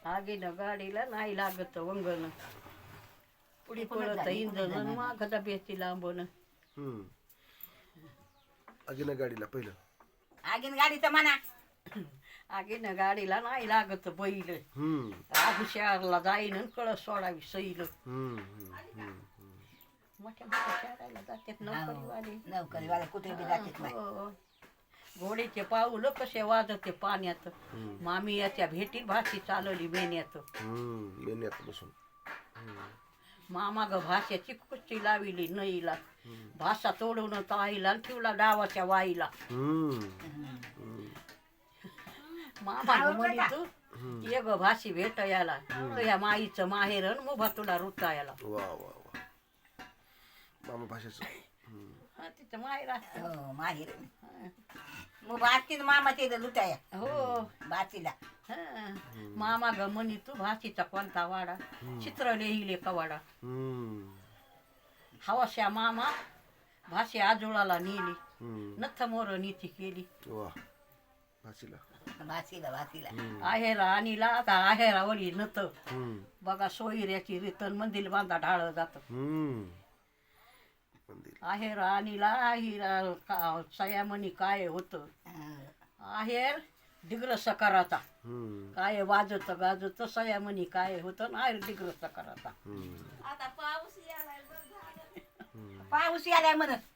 आगीनं गाडीला नाही लागत वंगण पुढे पळत इंधन माग डब्याची लांबून आगीनं गाडीला पहिलं आगीन गाडीचं म्हणा आगीनं गाडीला नाही लागत बैल अभिषेकला जाईन कळस सोडावी सैल मोठ्या मोठ्या शाळेला जातात नोकरीवाले नोकरीवाले कुठे बी जातात नाही हो. घोडीचे पाऊल कसे वाजते पाण्यात मामी याच्या भेटी भाषी चालवली मेन्यात मेन्यात बसून मामा ग भाषाची कुस्ती लाविली नईला भाषा तोडून ताईला आणि ठेवला डावाच्या वाईला मामा ग म्हणी तू ये ग भाषी भेटायला या माईचं माहेर मुभा तुला रुतायला वा वा वा मामा भाषेचं तिचं माहेर हो माहीर मग बाची मामा ते लुटाया हो बाचीला मामा ग म्हणी तू भाषीचा कोणता वाडा चित्र लिहिले कवाडा हवाशा मामा भाषे आजोळाला नेली नथ मोर नीती केली वा भाषीला बाचीला बाचीला आहेरा आणीला आता आहेरावरी नथ बघा सोयऱ्याची रितन मंदिर बांधा ढाळ जात आहेरा आणीला हिरा सयामणी काय होत आहेर दिग्र सकाराचा काय वाजत गाजत सयामणी काय होत आहेर दिग्र सकाराचा पाऊस यालाय म्हणत